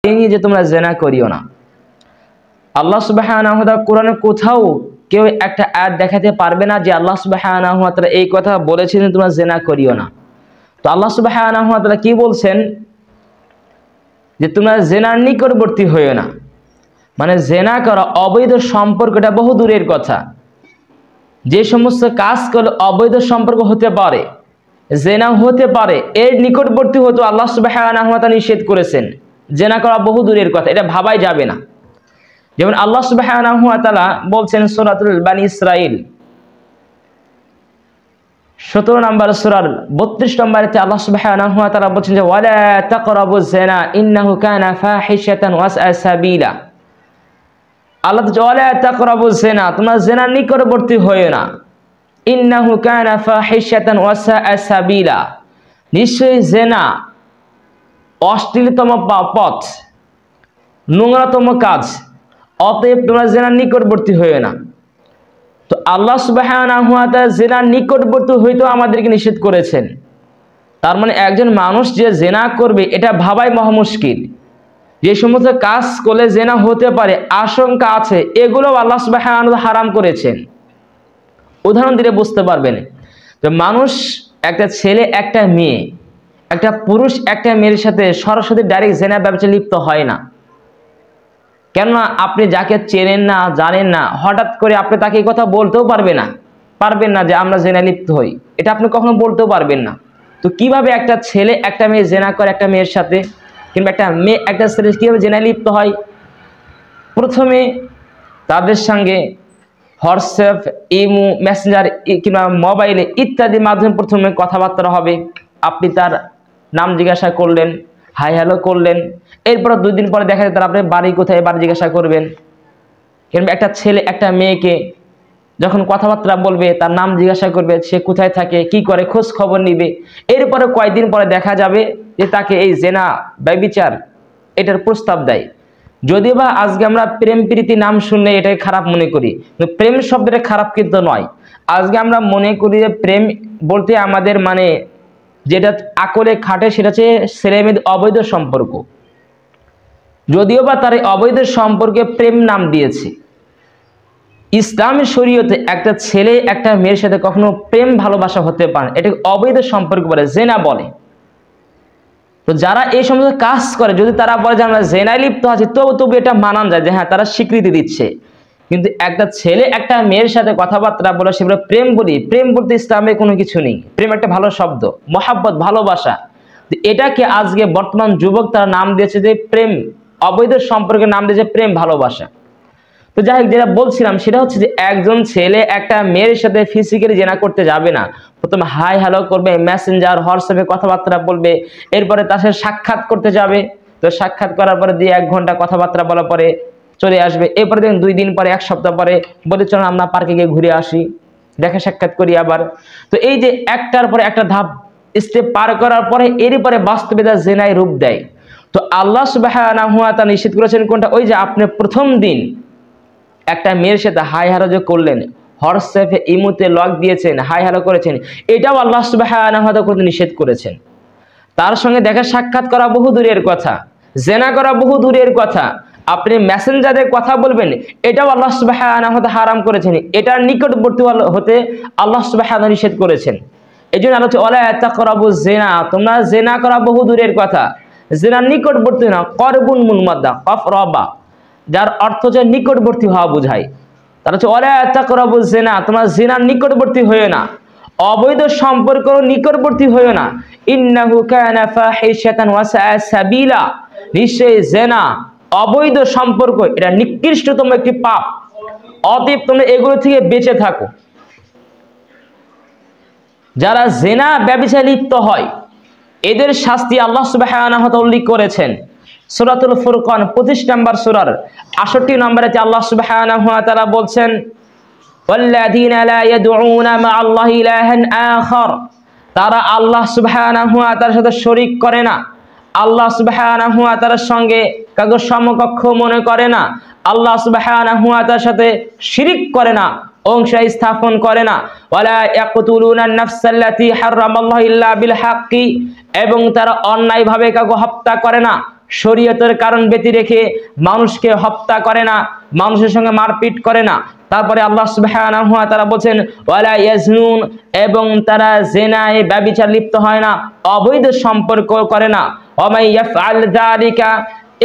এই যে তোমরা জিনা করিও না। আল্লাহ সুবহানাহু ওয়া তাআলা কোরআনে কোথাও কেউ একটা আয়াত দেখাতে পারবে না যে আল্লাহ সুবহানাহু ওয়া তাআলা এই কথা বলেছেন তোমরা জিনা করিও না। তো আল্লাহ সুবহানাহু ওয়া তাআলা কি বলছেন যে তোমরা জিনার নিকটবর্তী হইও না, মানে জিনা করা অবৈধ সম্পর্কটা বহু দূরের কথা। যে সমস্ত কাজ করলে অবৈধ সম্পর্ক হতে পারে, জিনা হতে পারে, এর নিকটবর্তী হতে আল্লাহ সুবহানাহু ওয়া তাআলা নিষেধ করেছেন। জিনা করা বহু দূরের কথা, এটা ভাবাই যাবে না। যেমন আল্লাহ সুবহানাহু ওয়া তাআলা বলছেন সূরাতুল বানি ইসরাঈল 17 নম্বর সূরার 32 নম্বরে আল্লাহ সুবহানাহু ওয়া তাআলা বলছেন যে ওয়ালা তাকরাবুজ জিনা ইন্নাহু কানা ফাহিশাতান ওয়া সাআ সাবিলা। আল্লাহ বলছেন ওয়ালা তাকরাবুজ জিনা, তোমরা জিনার নিকটবর্তী হইও না। ইন্নাহু কানা ফাহিশাতান ওয়া সাআ সাবিলা, নিশ্চয়ই জিনা অশ্লীলতম পথ, নোংরাতম কাজ, অতএব তোমরা জিনার নিকটবর্তী হইও না। তো আল্লাহ সুবহানাহু ওয়া তাআলা জিনার নিকটবর্তী হইতেও আমাদেরকে নিষেধ করেছেন। তার মানে একজন মানুষ যে জিনা করবে এটা ভাবাই মহা মুশকিল। যে সমস্ত কাজ করলে জিনা হতে পারে আশঙ্কা আছে, এগুলো আল্লাহ সুবহানাহু ওয়া তাআলা হারাম করেছেন। উদাহরণ দিলে বুঝতে পারবেন। তো মানুষ, একটা ছেলে একটা মেয়ে, একটা পুরুষ একটা মেয়ের সাথে সরাসরি ডাইরেক্ট জিনা ব্যবচারে লিপ্ত হয় না। কেননা আপনি যাকে চেনেন না, জানেন না, হঠাৎ করে আপনি তাকে এই কথা বলতেও পারবেন না যে আমরা জিনায় লিপ্ত হই, এটা আপনি কখনো বলতেও পারবেন না। তো কিভাবে একটা ছেলে একটা মেয়ে জিনা করে একটা মেয়ের সাথে, কিংবা একটা মেয়ে একটা ছেলে কিভাবে জিনায় লিপ্ত হয়? প্রথমে তাদের সঙ্গে হোয়াটসঅ্যাপ, ইমো, মেসেঞ্জার কিংবা মোবাইলে ইত্যাদি মাধ্যমে প্রথমে কথাবার্তা হবে। আপনি তার নাম জিজ্ঞাসা করলেন, হাই হ্যালো করলেন, এরপর 2 দিন পরে দেখা যায় তার আপনার বাড়ি কোথায়, বাড়ি জিজ্ঞাসা করবেন। কিংবা একটা ছেলে একটা মেয়েকে যখন কথাবার্তা বলবে তার নাম জিজ্ঞাসা করবে, সে কোথায় থাকে, কি করে, খোঁজ খবর নিবে। এরপরে কয়েকদিন পরে দেখা যাবে যে তাকে এই জিনা ব্যভিচার এটার প্রস্তাব দেয়। যদিও বা আজকে আমরা প্রেম প্রীতি নাম শুনলে এটাকে খারাপ মনে করি, কিন্তু প্রেম শব্দটা খারাপ কিন্তু নয়। আজকে আমরা মনে করি যে প্রেম বলতে আমাদের মানে যেটা আকলে খাটে সেটা হচ্ছে ছেলে মেয়েদের অবৈধ সম্পর্ক। যদিও বা তার অবৈধ সম্পর্কে প্রেম নাম দিয়েছে। ইসলামী শরীয়তে একটা ছেলে একটা মেয়ের সাথে কখনো প্রেম ভালোবাসা হতে পারে, এটাকে অবৈধ সম্পর্ক বলে, জিনা বলে। তো যারা এই সমস্ত কাজ করে, যদি তারা বলে যে আমরা জিনায় লিপ্ত আছি, তবু এটা মানান যায় যে হ্যাঁ তারা স্বীকৃতি দিচ্ছে। কিন্তু একটা ছেলে একটা মেয়ের সাথে কথাবার্তা বলে সেগুলো প্রেম বলি, প্রেম বলতে ইসলামে কোনো কিছু নেই। প্রেম একটা ভালো শব্দ, মহাব্বত, ভালোবাসা। এটাকে আজকে বর্তমান যুবক তারা নাম দিয়েছে যে প্রেম, অবৈধ সম্পর্কের নাম দিয়েছে প্রেম, ভালোবাসা। তো যাই হোক, যেটা বলছিলাম সেটা হচ্ছে যে একজন ছেলে একটা মেয়ের সাথে ফিজিক্যালি জিনা করতে যাবে না। প্রথমে হাই হ্যালো করবে, মেসেঞ্জার, হোয়াটসঅ্যাপে কথাবার্তা বলবে, এরপরে তার সাথে সাক্ষাৎ করতে যাবে। তো সাক্ষাৎ করার পরে 1 ঘন্টা কথাবার্তা বলার পরে চলে আসবে। এরপরে দেখুন 2 দিন পরে, 1 সপ্তাহ পরে বলে চলুন আমরা পার্কে গিয়ে ঘুরে আসি, দেখা সাক্ষাৎ করি আবার। তো এই যে একটার পরে একটা ধাপ স্টেপ পার করার পরে এরপরে বাস্তবে তার জিনায় রূপ দেয়। তো আল্লাহ সুবহানাহু ওয়া তাআলা নিষেধ করেছেন কোনটা? ওই যে আপনি প্রথম দিন একটা মেয়ের সাথে হাই হ্যালো যে করলেন, হোয়াটসঅ্যাপে ইমোতে লক দিয়েছেন, হাই হ্যালো করেছেন, এটাও আল্লাহ সুবহানাহু ওয়া তাআলা নিষেধ করেছেন। তার সঙ্গে দেখা সাক্ষাৎ করা বহু দূরের কথা, জিনা করা বহু দূরের কথা, আপনি মেসেঞ্জারে কথা বলবেন, এটাও আল্লাহ সুবহানাহু ওয়া তাআলা হারাম করেছেন। এটার নিকটবর্তী হতে আল্লাহ সুবহানাহু ওয়া তাআলা নিষেধ করেছেন। এইজন্য আল্লাহ বলছে ওয়ালা তাকরাবুজ জিনা, তোমরা জিনা করা বহু দূরের কথা, জিনার নিকটবর্তী না। করবুন মুনমাদ্দা, কফ রবা, যার অর্থ যে নিকটবর্তী হওয়া বোঝায়। তার হচ্ছে ওয়ালা তাকরাবুজ জিনা, তোমরা জিনার নিকটবর্তী হইও না, অবৈধ সম্পর্ক নিকটবর্তী হইও না। ইন্নাহু কানা ফাহিশাতান ওয়া সাআ সাবিলা, নিশ্চয়ই জিনা অবৈধ সম্পর্ক এটা নিকৃষ্টতম একটি পাপ, অতএব তোমরা এগুলো থেকে বেঁচে থাকো। যারা জিনা ব্যভিচারে লিপ্ত হয় এদের শাস্তি আল্লাহ সুবহানাহু ওয়া তাআলা উল্লেখ করেছেন সূরাতুল ফুরকান 25 নম্বর সূরার 68 নম্বরে আল্লাহ সুবহানাহু ওয়া তাআলা বলছেন ওয়াল্লাযীনা লা ইয়াদউনা মা'আল্লাহি ইলাহান আখার, তারা আল্লাহ সুবহানাহু ওয়া তাআলার সাথে শরীক করে না, আল্লাহ সুবহানাহু ওয়া তাআলার সঙ্গে কাউকে সমকক্ষ মনে করে না, আল্লাহ সুবহানাহু ওয়া তাআলার সাথে শিরক করে না, অংশ স্থাপন করে না। ওয়ালা ইয়াকতুলুনা আন-নাফসাল্লাতী হারামাল্লাহু ইল্লা বিল হাক্কি, এবং তারা অন্যায়ভাবে কাউকে হত্যা করে না, শরীয়তের কারণ ব্যতি রেখে মানুষকে হত্যা করে না, মানুষের সঙ্গে মারপিট করে না। তারপরে আল্লাহ সুবহানাহু ওয়া তাআলা বলেন ওয়ালা ইয়াজনুন, এবং তারা জিনায় ব্যভিচার লিপ্ত হয় না, অবৈধ সম্পর্ক করে না। ওয়া মান ইয়াফআল যালিকা,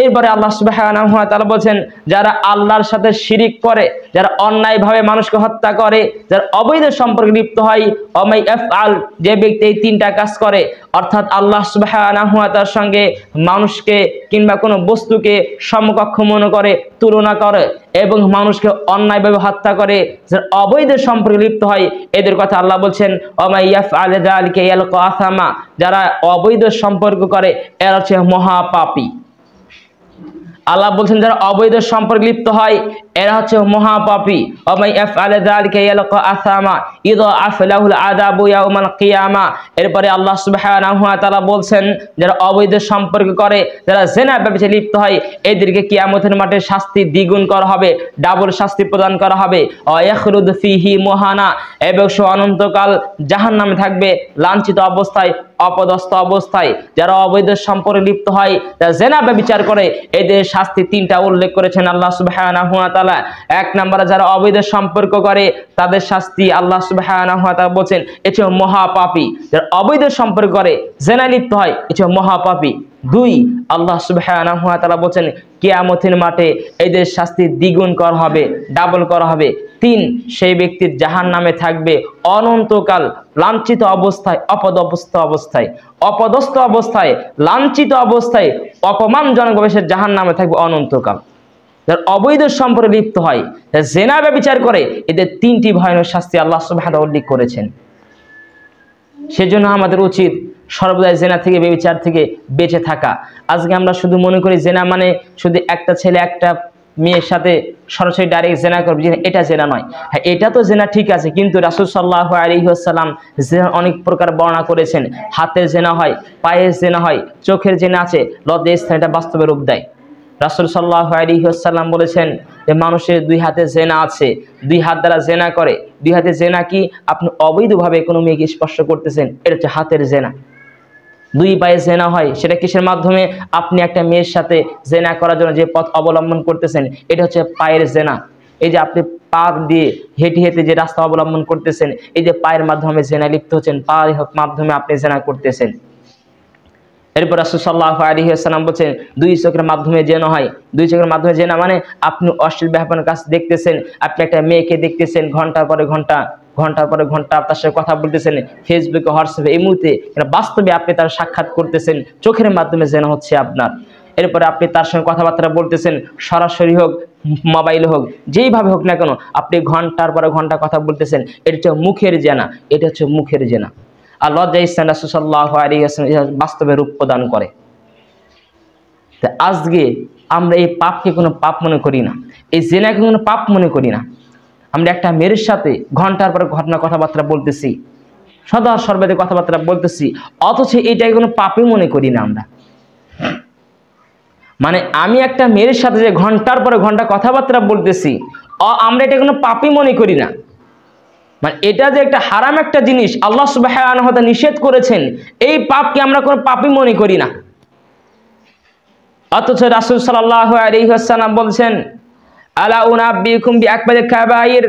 এরপরে আল্লাহ সুবহানাহু ওয়া তাআলা বলেন যারা আল্লাহর সাথে শিরিক করে, যারা অন্যায়ভাবে মানুষকে হত্যা করে, যারা অবৈধ সম্পর্কে লিপ্ত হয়, ওয়া মান ইয়াফআল, যে ব্যক্তি এই তিনটা কাজ করে, অর্থাৎ আল্লাহ সুবহানাহু ওয়া তাআলার সঙ্গে মানুষকে কিংবা কোনো বস্তুকে সমকক্ষ মনে করে, তুলনা করে এবং মানুষকে অন্যায়ভাবে হত্যা করে, যারা অবৈধ সম্পর্কে লিপ্ত হয়, এদের কথা আল্লাহ বলছেন ওয়া মান ইয়াফআল যালিকা ইয়ালকা আসামা, যারা অবৈধ সম্পর্ক করে এরা হচ্ছে মহাপাপী। আল্লাহ বলছেন যারা অবৈধ সম্পর্কে লিপ্ত হয় এরা হচ্ছে মহাপাপী। ওয়া মান ইয়াফআল যালিকা ইয়ালকা আসামা ইযআফ লাহুল আযাবু ইয়াউমাল কিয়ামা। এরপরে আল্লাহ সুবহানাহু ওয়া তাআলা বলছেন যারা অবৈধ সম্পর্ক করে, যারা জিনা ব্যভিচারে লিপ্ত হয়, এদেরকে কিয়ামতের মাঠে শাস্তি দ্বিগুণ করা হবে, ডাবল শাস্তি প্রদান করা হবে। ওয়া ইয়াখরুদু ফীহি মুহানা, এবং সে অনন্তকাল জাহান্নামে থাকবে লাঞ্ছিত অবস্থায়, অপদস্থ অবস্থায়। যারা অবৈধ সম্পর্কে লিপ্ত হয়, যারা জিনা ব্যভিচার করে, এদের শাস্তি তিনটা উল্লেখ করেছেন আল্লাহ সুবহানাহু ওয়া তাআলা। এক নম্বরে যারা অবৈধ সম্পর্ক করে তাদের শাস্তি আল্লাহ সুবহানাহু ওয়া তাআলা বলেন এটা মহাপাপী। যারা অবৈধ সম্পর্ক করে, জিনায় লিপ্ত হয়, এটা মহাপাপী। দুই, আল্লাহ সুবহানাহু ওয়া তাআলা বলেন কিয়ামতের মাঠে এদের শাস্তি দ্বিগুণ করা হবে, ডাবল করা হবে। তিন, সেই ব্যক্তির জাহান্নামে থাকবে অনন্তকাল লাঞ্ছিত অবস্থায়, অপদস্থ অবস্থায়, অপদস্থ অবস্থায়, লাঞ্ছিত অবস্থায়, অপমানজনকভাবে সে জাহান্নামে থাকবে অনন্তকাল। যারা অবৈধ সম্পর্কে লিপ্ত হয়, যারা জিনা ব্যভিচার করে, এদের তিনটি ভয়ানক শাস্তি আল্লাহ সুবহানাহু ওয়া তাআলা উল্লেখ করেছেন। সেজন্য আমাদের উচিত সর্বদাই জিনা থেকে, ব্যভিচার থেকে বেঁচে থাকা। আজকে আমরা শুধু মনে করি জিনা মানে শুধু একটা ছেলে একটা মেয়ের সাথে সরাসরি ডাইরেক্ট জিনা করবে, এটা জিনা নয়। হ্যাঁ, এটা তো জিনা ঠিক আছে, কিন্তু রাসূল সাল্লাল্লাহু আলাইহি ওয়াসাল্লাম জিনা অনেক প্রকার বর্ণনা করেছেন। হাতের জিনা হয়, পায়ের জিনা হয়, চোখের জিনা আছে, লজ্জার স্থানে এটা বাস্তবে রূপ দেয়। রাসূল সাল্লাল্লাহু আলাইহি ওয়াসাল্লাম বলেছেন যে মানুষের দুই হাতে জিনা আছে, দুই হাত দ্বারা জিনা করে। দুই হাতে জিনা কি? আপনি অবৈধভাবে কোনো মেয়েকে স্পর্শ করতেছেন, এটা হচ্ছে হাতের জিনা। দুই পায়ে জিনা হয়, সেটা কিসের মাধ্যমে? আপনি একটা মেয়ের সাথে জিনা করার জন্য যে পথ অবলম্বন করতেছেন, এটা হচ্ছে পায়ের জিনা। এই যে আপনি পা দিয়ে হেঁটে হেঁটে যে রাস্তা অবলম্বন করতেছেন, এই যে পায়ের মাধ্যমে জিনা লিপ্ত হচ্ছেন, পায়ের মাধ্যমে আপনি জিনা করতেছেন। এরপর রাসূল সাল্লাল্লাহু আলাইহি ওয়াসাল্লাম বলেন দুই চোখের মাধ্যমে জিনা হয়। দুই চোখের মাধ্যমে জিনা মানে আপনি অশ্লীল ব্যাপারের কাজ দেখতেছেন, আপনি একটা মেয়েকে দেখতেছেন, ঘন্টার পরে ঘন্টা তার সাথে কথা বলতেছেন, ফেসবুকে, হোয়াটসঅ্যাপে, এই মুহূর্তে বাস্তবে আপনি তার সাক্ষাৎ করতেছেন, চোখের মাধ্যমে জিনা হচ্ছে আপনার। এরপরে আপনি তার সঙ্গে কথাবার্তা বলতেছেন, সরাসরি হোক, মোবাইলে হোক, যেইভাবে হোক না কেন, আপনি ঘন্টার পরে ঘন্টা কথা বলতেছেন, এটা হচ্ছে মুখের জিনা, এটা হচ্ছে মুখের জিনা। আর লজ্জার স্থানে রাসূল সাল্লাল্লাহু আলাইহি ওয়াসাল্লাম বাস্তবে রূপ প্রদান করে। তো আজকে আমরা এই পাপকে কোনো পাপ মনে করি না, এই জিনাকে কোনো পাপ মনে করি না। আমরা একটা মেয়ের সাথে ঘন্টার পর ঘটনা কথাবার্তা বলতেছি, সদা সর্বদা কথাবার্তা বলতেছি, অথচ এটাকে কোনো পাপই মনে করি না আমরা। মানে আমি একটা মেয়ের সাথে যে ঘন্টার পরে ঘন্টা কথাবার্তা বলতেছি, আমরা এটা কোনো পাপই মনে করি না। মানে এটা যে একটা হারাম একটা জিনিস আল্লাহ সুবহানাহু ওয়া তাআলা নিষেধ করেছেন, এই পাপকে আমরা কোনো পাপই মনে করি না। অথচ রাসূল সাল্লাল্লাহু আলাইহি ওয়াসাল্লাম বলছেন আলা উনাব্বিকুম বিআকবারিল কাবাইর,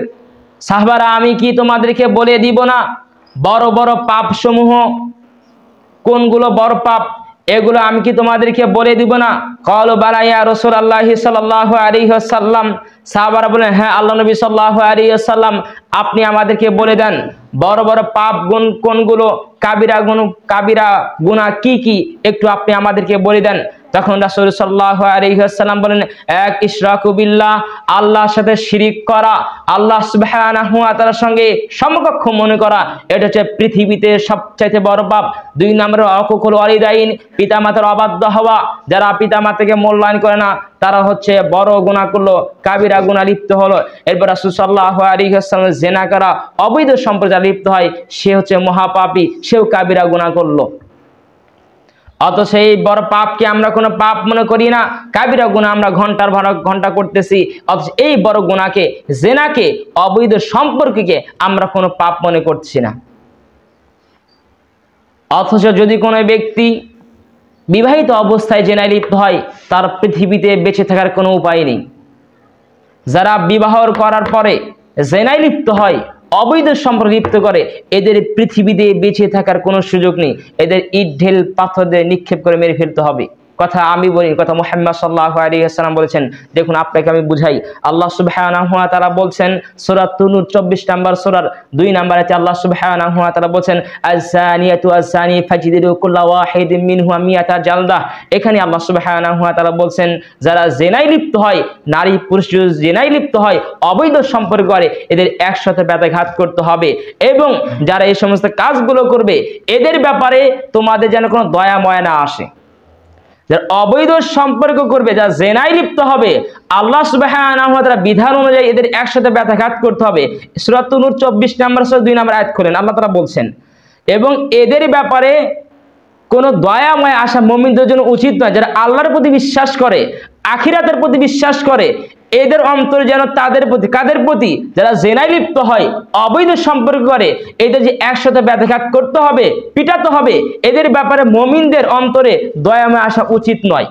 সাহাবারা আমি কি তোমাদেরকে বলে দিব না বড় বড় পাপ সমূহ কোনগুলো বড় পাপ, এগুলো আমি কি তোমাদেরকে বলে দিব না? ক্বালু বালা ইয়া রাসূলুল্লাহ সাল্লাল্লাহু আলাইহি ওয়াসাল্লাম, সাহাবারা বলেন হ্যাঁ আল্লাহ নবী সাল্লাল্লাহু আলাইহি ওয়াসাল্লাম, আপনি আমাদেরকে বলে দেন বড় বড় পাপ গুণ কোনগুলো, কাবিরা গুনাহ কি কি, একটু আপনি আমাদেরকে বলে দেন। তখন রাসূল সাল্লাল্লাহু আলাইহি ওয়াসাল্লাম বলেন এক ইশরাকু বিল্লাহ, আল্লাহর সাথে শিরিক করা, আল্লাহ সুবহানাহু ওয়া তাআলার সঙ্গে সমকক্ষ মনে করা, এটা হচ্ছে পৃথিবীতে সবচাইতে বড় পাপ। দুই নম্বরে অকুকুল ওয়ালিদাইন, পিতামাতার অবাধ্য হওয়া, যারা পিতামাতাকে মূল্যায়ন করে না তারা হচ্ছে বড় গুনাহ করলো, কাবিরা গুনাহ লিপ্ত হলো। এরপর রাসূল সাল্লাল্লাহু আলাইহি ওয়াসাল্লাম জিনা করা, অবৈধ সম্পর্কে লিপ্ত হয়, সে হচ্ছে মহাপাপী, সেও কাবিরা গুনাহ করলো। অথচ এই বড় পাপকে আমরা কোনো পাপ মনে করি না, কাবিরা গুনাহ আমরা ঘন্টার পর ঘন্টা করতেছি। অথচ এই বড় গুনাহকে, জিনাকে, অবৈধ সম্পর্ককে আমরা কোনো পাপ মনে করছি না। অথচ যদি কোনো ব্যক্তি বিবাহিত অবস্থায় জেনায় লিপ্ত হয় তার পৃথিবীতে বেঁচে থাকার কোনো উপায় নেই। যারা বিবাহ করার পরে জেনায় লিপ্ত হয়, অবৈধ সম্পর্কে লিপ্ত করে, এদের পৃথিবীতে বেঁচে থাকার কোনো সুযোগ নেই। এদের ইট ঢেল পাথর দিয়ে নিক্ষেপ করে মেরে ফেলতে হবে। কথা আমি বলি, কথা মুহাম্মদ সাল্লাল্লাহু আলাইহি ওয়াসাল্লাম বলেছেন। দেখুন আপনাকে আমি বুঝাই। আল্লাহ সুবহানাহু ওয়া তাআলা বলছেন সূরা তুনুর 24 নম্বর সূরার 2 নম্বর আয়াতে আল্লাহ সুবহানাহু ওয়া তাআলা বলছেন আয-যানিয়াতু আয-যানি ফাজলিদু কুল্লা ওয়াহিদিন মিনহুমা মিয়াতা জালদা। এখানে আল্লাহ সুবহানাহু ওয়া তাআলা বলছেন যারা জিনায় লিপ্ত হয়, নারী পুরুষ যদি জিনায় লিপ্ত হয়, অবৈধ সম্পর্ক করে, এদের 100 ব্যথাঘাত করতে হবে। এবং যারা এই সমস্ত কাজগুলো করবে এদের ব্যাপারে তোমাদের যেন কোনো দয়া ময়া না আসে। যারা অবৈধ সম্পর্ক করবে, যারা জেনায় লিপ্ত হবে, আল্লাহ সুবহানাহু ওয়া তাআলা বিধান অনুযায়ী এদের 100 ব্যথাঘাত করতে হবে। সূরা নূর 24 নম্বর সূরা 2 নম্বর আয়াত খোলেন, আল্লাহ তাআলা বলছেন। এবং এদের ব্যাপারে কোনো দয়াময় আসা মুমিনদের জন্য উচিত নয়। যারা আল্লাহর প্রতি বিশ্বাস করে, আখিরাতের প্রতি বিশ্বাস করে, এদের অন্তরে যেন তাদের প্রতি, কাদের প্রতি? যারা জেনায় লিপ্ত হয়, অবৈধ সম্পর্ক করে, এদের যে 100 ব্যথাঘাত করতে হবে, পিটাতে হবে, এদের ব্যাপারে মুমিনদের অন্তরে দয়াময় আসা উচিত নয়।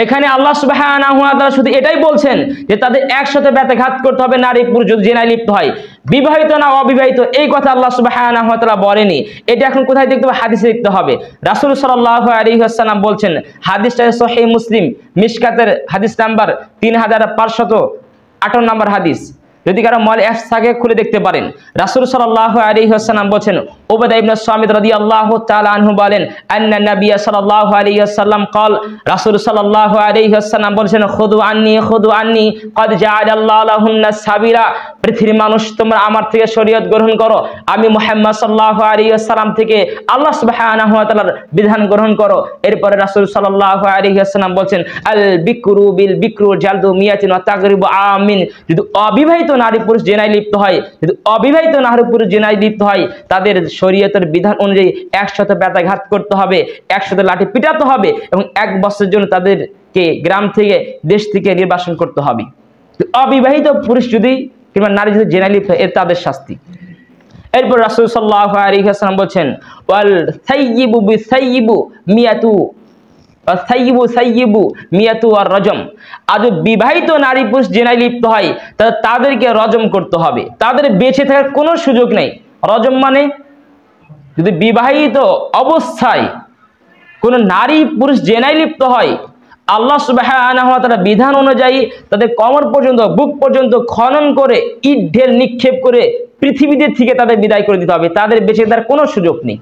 এখানে আল্লাহ সুবহানাহু ওয়া তাআলা শুধু এটাই বলছেন যে তাদের 100 ব্যথাঘাত করতে হবে নারী পুরুষ যদি জেনায় লিপ্ত হয়, বিবাহিত না অবিবাহিত এই কথা আল্লাহ সুবহানাহু ওয়া তাআলা বলেনি। এটা এখন কোথায় দেখতে হবে? হাদিসে দেখতে হবে। রাসূল সাল্লাল্লাহু আলাইহি ওয়াসাল্লাম বলছেন, হাদিসটা সহিহ মুসলিম মিশকাতের হাদিস নাম্বার 3558 নম্বর হাদিস। যদি কারো মল অ্যাপস থাকে খুলে দেখতে পারেন। রাসূল সাল্লাল্লাহু আলাইহি ওয়াসাল্লাম বলেন, উবাদা ইবনে সামিত রাদিয়াল্লাহু তাআলা আনহু বলেন, আন্না নবী সাল্লাল্লাহু আলাইহি ওয়াসাল্লাম قال, রাসূল সাল্লাল্লাহু আলাইহি ওয়াসাল্লাম বলেন, খুদু আন্নী قد جعل الله لهن সাবিলা। পৃথিবীর মানুষ তোমরা আমার থেকে শরীয়ত গ্রহণ করো, আমি মুহাম্মদ সাল্লাল্লাহু আলাইহি ওয়াসাল্লাম থেকে আল্লাহ সুবহানাহু ওয়া তাআলার বিধান গ্রহণ করো। এরপরে রাসূল সাল্লাল্লাহু আলাইহি ওয়াসাল্লাম বলেন, আল বিকরু বিল বিকরু জালদু মিয়াতিন ওয়া তাগরিবু আমিন। যদি অবিবাহিত নারী পুরুষ জেনায় লিপ্ত হয়, যদি অবিবাহিত নারী পুরুষ জেনায় লিপ্ত হয়, তাদের শরীয়তের বিধান অনুযায়ী 100 ব্যথাঘাত করতে হবে, 100 লাঠি পিটাতে হবে এবং 1 বছরের জন্য তাদেরকে গ্রাম থেকে, দেশ থেকে নির্বাসন করতে হবে। অবিবাহিত পুরুষ যদি কিংবা নারী যদি জেনায় লিপ্ত হয়, এর তাদের শাস্তি। এরপর রাসূল সাল্লাল্লাহু আলাইহি ওয়াসাল্লাম বলেন, ওয়াল সাইয়্যিবু বিসাইয়্যিবু মিয়াতু মিয়াতু আর রজম। আজ বিবাহিত নারী পুরুষ জেনায় লিপ্ত হয়, তাদেরকে রজম করতে হবে, তাদের বেঁচে থাকার কোনো সুযোগ নেই। রজম মানে যদি বিবাহিত অবস্থায় কোনো নারী পুরুষ জেনায় লিপ্ত হয়, আল্লাহ সুবহানাহু ওয়া তাআলা বিধান অনুযায়ী তাদের কোমর পর্যন্ত, বুক পর্যন্ত খনন করে, ইট ঢেল নিক্ষেপ করে পৃথিবীতে থেকে তাদের বিদায় করে দিতে হবে। তাদের বেঁচে থাকার কোনো সুযোগ নেই।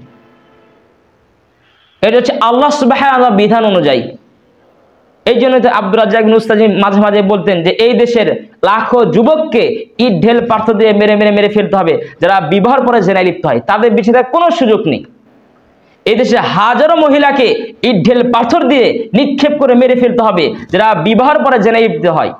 এটা হচ্ছে আল্লাহ সুবহানাহু ওয়া তাআলার বিধান অনুযায়ী। এই জন্য তো আব্দুর রাজ্জাক নুস্তাজি মাঝে মাঝে বলতেন যে এই দেশের লাখো যুবককে ইট ঢেল পাথর দিয়ে মেরে ফেলতে হবে যারা বিবাহের পরে জেনায় লিপ্ত হয়, তাদের বেঁচে থাকার কোনো সুযোগ নেই। এই দেশে হাজারো মহিলাকে ইট ঢেল পাথর দিয়ে নিক্ষেপ করে মেরে ফেলতে হবে যারা বিবাহের পরে জেনায় লিপ্ত হয়।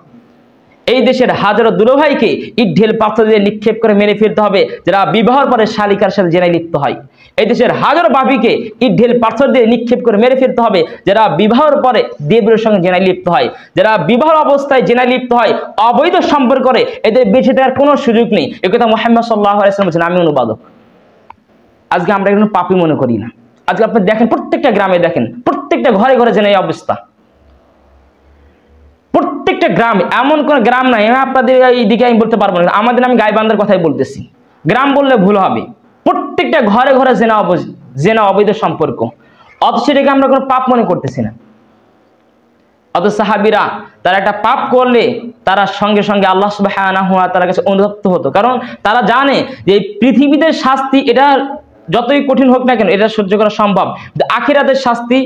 এই দেশের হাজারো দুলোভাইকে ইট ঢেল পাথর দিয়ে নিক্ষেপ করে মেরে ফেলতে হবে যারা বিবাহের পরে শালিকার সাথে জেনায় লিপ্ত হয়। এই দেশের হাজারো বাবিকে ইট ঢেল পাথর দিয়ে নিক্ষেপ করে মেরে ফেলতে হবে যারা বিবাহের পরে দেবীর সঙ্গে জেনায় লিপ্ত হয়। যারা বিবাহ অবস্থায় জেনায় লিপ্ত হয়, অবৈধ সম্পর্ক করে, এদের বেঁচে থাকার কোনো সুযোগ নেই। এই কথা মুহাম্মদ সাল্লাল্লাহু আলাইহি ওয়াসাল্লাম বলেছেন, আমি অনুবাদক। আজকে আমরা কোনো পাপী মনে করি না। আজকে আপনি দেখেন প্রত্যেকটা গ্রামে, দেখেন প্রত্যেকটা ঘরে ঘরে জেনাই অবস্থা। প্রত্যেকটা গ্রামে, এমন কোন গ্রাম নাই, আপনাদের এইদিকে আমি বলতে পারবো না, আমাদের আমি গাইবান্ধার কথাই বলতেছি, গ্রাম বললে ভুল হবে। প্রত্যেকটা ঘরে ঘরে জেনা অবৈধ সম্পর্ক, অথচ এটাকে আমরা কোনো পাপ মনে করতেছি না। অথচ সাহাবীরা তারা একটা পাপ করলে তারা সঙ্গে সঙ্গে আল্লাহ সুবহানাহু ওয়া তাআলার কাছে অনুতপ্ত হতো, কারণ তারা জানে যে এই পৃথিবীতে শাস্তি এটা যতই কঠিন হোক না কেন এটা সহ্য করা সম্ভব, আখিরাতের শাস্তি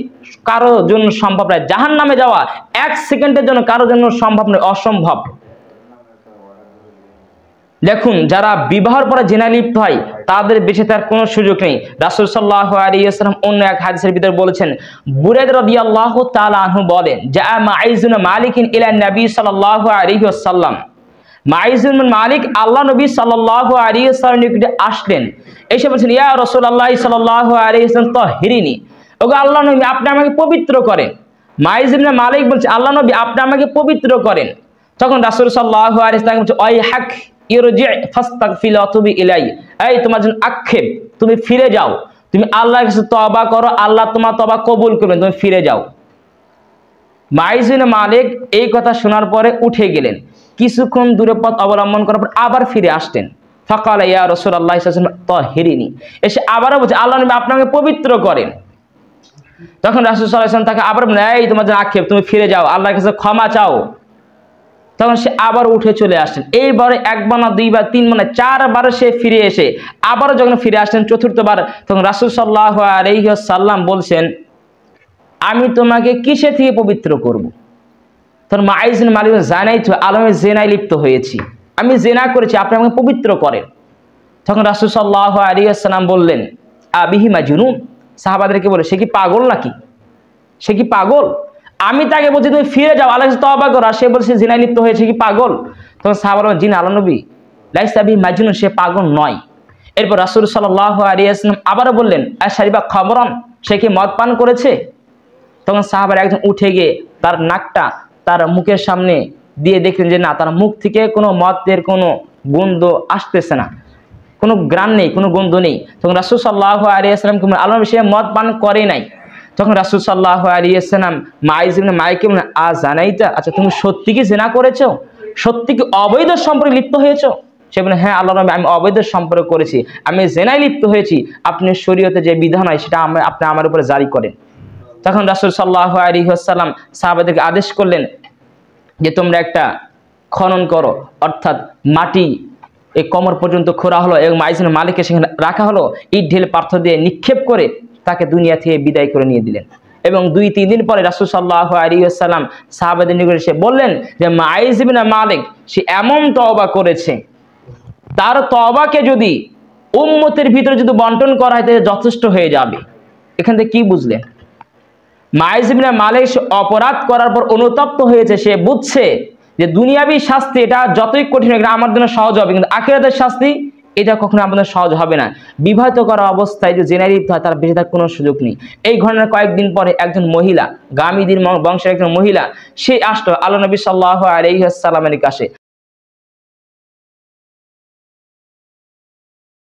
কারো জন্য সম্ভব নয়। জাহান্নামে যাওয়া 1 সেকেন্ডের জন্য কারোর জন্য সম্ভব নয়, অসম্ভব। দেখুন যারা বিবাহের পরে জেনায় লিপ্ত হয় তাদের বেঁচে থাকার কোনো সুযোগ নেই। রাসূল সাল্লাল্লাহু আলাইহি ওয়াসাল্লাম অন্য এক হাদিসের ভিতরে বলেছেন, বুরায়দা রাদিয়াল্লাহু তাআলা আনহু বলেন, যা মাইজ বিন মালিক ইলা নবী সাল্লাল্লাহু আলাইহি ওয়াসাল্লাম। মাইজ বিন মালিক আল্লাহ নবী সাল্লাল্লাহু আলাইহি ওয়াসাল্লামের নিকটে আসলেন, এসে বলেন, ইয়া রাসূলুল্লাহ সাল্লাল্লাহু আলাইহি ওয়াসাল্লাম তাহিরিনি, ওগো আল্লাহ নবী আপনি আমাকে পবিত্র করেন। মাইজ বিন মালিক বলছে, আল্লাহ নবী আপনি আমাকে পবিত্র করেন। তখন রাসূল সাল্লাল্লাহু আলাইহি ওয়াসাল্লাম বলছে, ওই হাক ইরজি ফাস্তাগফির ওয়া তুবি ইলাই, এই তোমার জন্য আক্ষেপ, তুমি ফিরে যাও, তুমি আল্লাহর কাছে তওবা করো, আল্লাহ তোমার তওবা কবুল করবেন, তুমি ফিরে যাও। মাইজ বিন মালিক এই কথা শোনার পরে উঠে গেলেন, কিছুক্ষণ দূরে পথ অবলম্বন করার পর আবার ফিরে আসতেন। ফাকালা ইয়া রাসূলুল্লাহ সাল্লাল্লাহু আলাইহি ওয়াসাল্লাম তাহিরিনি, এসে আবারও বলছে আল্লাহ নবী আপনাকে পবিত্র করেন। তখন রাসূল সাল্লাল্লাহু আলাইহি ওয়াসাল্লাম তাকে আবার বলেন, এই তোমার যে আক্ষেপ, তুমি ফিরে যাও, আল্লাহর কাছে ক্ষমা চাও। তখন সে আবার উঠে চলে আসলেন। এইবারে একবার না, দুইবার, তিনবার না, চারবার সে ফিরে এসে আবারও যখন ফিরে আসলেন চতুর্থবার, তখন রাসূল সাল্লাল্লাহু আলাইহি ওয়াসাল্লাম বলছেন, আমি তোমাকে কিসে থেকে পবিত্র করব? তখন মাইজ বিন মালিক জানাই তো আলমে জেনায় লিপ্ত হয়েছি, আমি জেনা করেছি, আপনি আমাকে পবিত্র করেন। তখন রাসূল সাল্লাল্লাহু আলাইহি ওয়াসাল্লাম বললেন, আবিহি মাজনুন, সাহাবাদেরকে বলে সে কি পাগল নাকি? সে কি পাগল? আমি তাকে বলছি তুমি ফিরে যাও, আল্লাহর কাছে তওবা করো, আর সে বলছে জিনায় লিপ্ত হয়েছে, কি পাগল? তখন সাহাবারা বলেন, জি না আল্লাহর নবী, লাইসা বিহি মাজনুন, সে পাগল নয়। এরপর রাসূল সাল্লাল্লাহু আলাইহি ওয়াসাল্লাম আবারও বললেন, আশারিবা খামরান, সে কি মদ পান করেছে? তখন সাহাবারা একজন উঠে গিয়ে তার নাকটা তার মুখের সামনে দিয়ে দেখলেন যে না, তার মুখ থেকে কোনো মদের কোনো গন্ধ আসতেছে না, কোনো গ্রান নেই, কোনো গন্ধ নেই। তখন রাসূল সাল্লাল্লাহু আলাইহি ওয়াসাল্লাম আল্লাহ নবী সে মদ পান করে নাই। তখন রাসূল সাল্লাল্লাহু আলাইহি ওয়াসাল্লাম মাইজ ইবনে মালিককে বললেন, জানাইতা, আচ্ছা তুমি সত্যি কি জিনা করেছো? সত্যি কি অবৈধ সম্পর্কে লিপ্ত হয়েছো? সে বলে, হ্যাঁ আল্লাহর নবী, আমি অবৈধ সম্পর্ক করেছি, আমি জিনায় লিপ্ত হয়েছি, আপনি শরীয়তে যে বিধান হয় সেটা আপনি আমার উপরে জারি করেন। তখন রাসূল সাল্লাল্লাহু আলাইহি ওয়াসাল্লাম সাহাবাদেরকে আদেশ করলেন যে তোমরা একটা খনন করো, অর্থাৎ মাটি এই কোমর পর্যন্ত খোঁড়া হলো এবং মাইজ বিন মালিককে সেখানে রাখা হলো, ইট ঢেলে পাথর দিয়ে নিক্ষেপ করে তাকে দুনিয়া থেকে বিদায় করে নিয়ে দিলেন। এবং 2-3 দিন পরে রাসূল সাল্লাল্লাহু আলাইহি ওয়াসাল্লাম সাহাবাদের নিকট এসে বললেন যে মাইজ বিন মালিক সে এমন তওবা করেছে, তার তওবাকে যদি উম্মতের ভিতরে যদি বন্টন করা হয় তাহলে যথেষ্ট হয়ে যাবে। এখান থেকে কি বুঝলেন? মাইজ বিন মালিক অপরাধ করার পর অনুতপ্ত হয়েছে, সে বুঝছে যে দুনিয়াবী শাস্তি এটা যতই কঠিন এটা আমার জন্য সহজ হবে, কিন্তু আখিরাতের শাস্তি এটা কখনো আমাদের সহজ হবে না। বিবাহিত করা অবস্থায় যে জেনে লিপ্ত হয় তার বেঁচে থাকার কোনো সুযোগ নেই। এই ঘটনার কয়েকদিন পরে একজন মহিলা, গামীদির বংশের একজন মহিলা, সে আসলো আল্লাহ নবী সাল্লাল্লাহু আলাইহি ওয়াসাল্লামের কাছে।